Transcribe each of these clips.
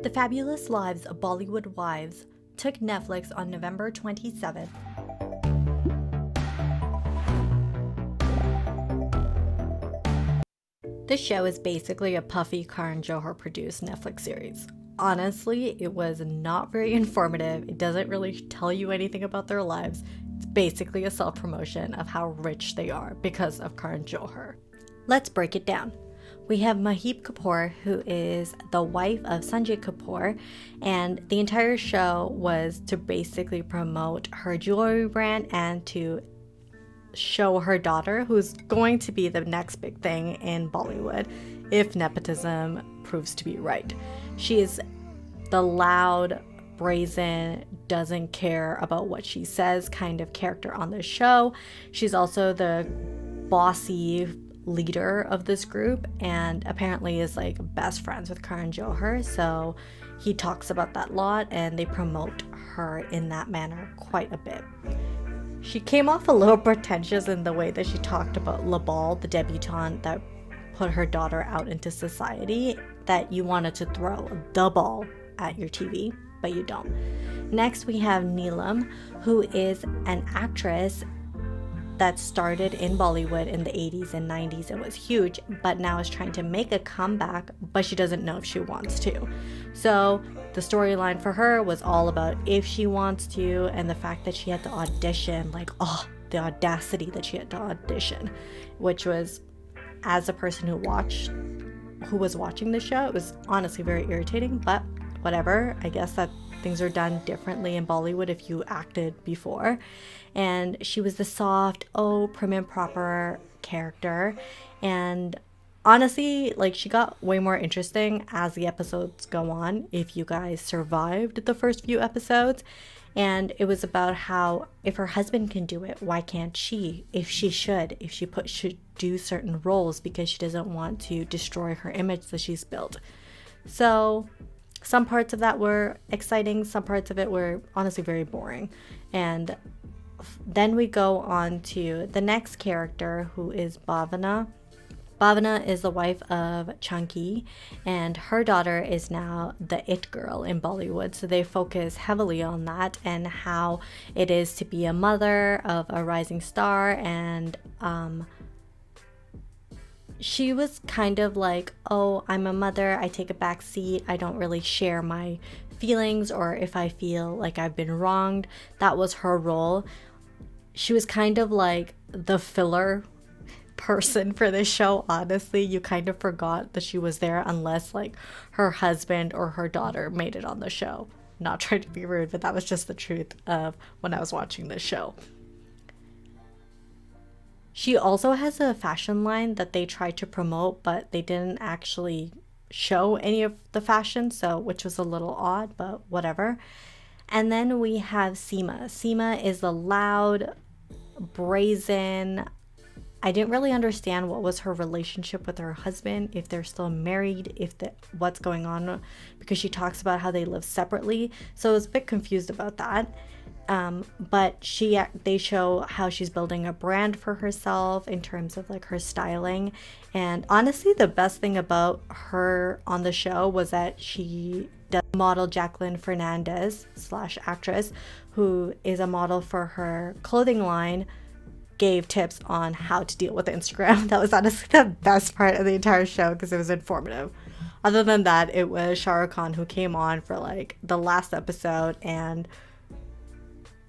The Fabulous Lives of Bollywood Wives took Netflix on November 27th. This show is basically a puffy Karan Johar produced Netflix series. Honestly, it was not very informative. It doesn't really tell you anything about their lives. It's basically a self-promotion of how rich they are because of Karan Johar. Let's break it down. We have Maheep Kapoor, who is the wife of Sanjay Kapoor, and the entire show was to basically promote her jewelry brand and to show her daughter, who's going to be the next big thing in Bollywood if nepotism proves to be right. She is the loud, brazen, doesn't care about what she says kind of character on the show. She's also the bossy leader of this group and apparently is like best friends with Karan Johar, so he talks about that a lot and they promote her in that manner quite a bit. She came off a little pretentious in the way that she talked about Labal, the debutante that put her daughter out into society, that you wanted to throw the ball at your TV, but you don't. Next we have Neelam, who is an actress that started in Bollywood in the 80s and 90s and was huge, but now is trying to make a comeback, but she doesn't know if she wants to. So the storyline for her was all about if she wants to, and the fact that she had to audition, the audacity that she had to audition, which was, as a person who was watching the show, it was honestly very irritating, but whatever. I guess that things are done differently in Bollywood if you acted before. And she was the soft, prim and proper character. And honestly, she got way more interesting as the episodes go on, if you guys survived the first few episodes. And it was about how if her husband can do it, why can't she? If she should do certain roles because she doesn't want to destroy her image that she's built. So some parts of that were exciting, some parts of it were honestly very boring. And then we go on to the next character, who is Bhavana. Bhavana is the wife of Chunky, and her daughter is now the it girl in Bollywood. So they focus heavily on that and how it is to be a mother of a rising star. And she was kind of like, I'm a mother, I take a back seat, I don't really share my feelings, or if I feel like I've been wronged. That was her role. She was kind of like the filler person for this show. Honestly, you kind of forgot that she was there unless her husband or her daughter made it on the show. Not trying to be rude, but that was just the truth of when I was watching this show. She also has a fashion line that they tried to promote, but they didn't actually show any of the fashion, which was a little odd, but whatever. And then we have Seema. Seema is the loud, brazen. I didn't really understand what was her relationship with her husband, if they're still married, what's going on, because she talks about how they live separately. So I was a bit confused about that. But they show how she's building a brand for herself in terms of her styling. And honestly, the best thing about her on the show was that she does model Jacqueline Fernandez / actress, who is a model for her clothing line, gave tips on how to deal with Instagram. That was honestly the best part of the entire show because it was informative. Other than that, it was Shah Rukh Khan who came on for the last episode and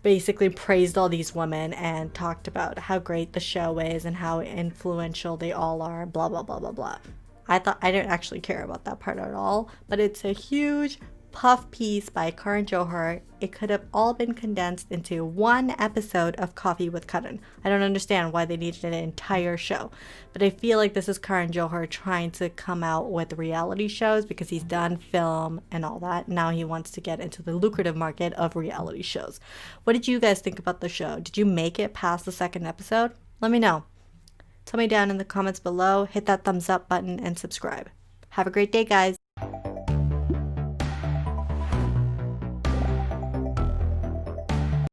basically praised all these women and talked about how great the show is and how influential they all are, blah, blah, blah, blah, blah. I didn't actually care about that part at all, but it's a huge puff piece by Karan Johar. It could have all been condensed into one episode of Coffee with Karan. I don't understand why they needed an entire show, but I feel like this is Karan Johar trying to come out with reality shows because he's done film and all that. Now he wants to get into the lucrative market of reality shows. What did you guys think about the show? Did you make it past the second episode? Let me know. Tell me down in the comments below. Hit that thumbs up button and subscribe. Have a great day, guys.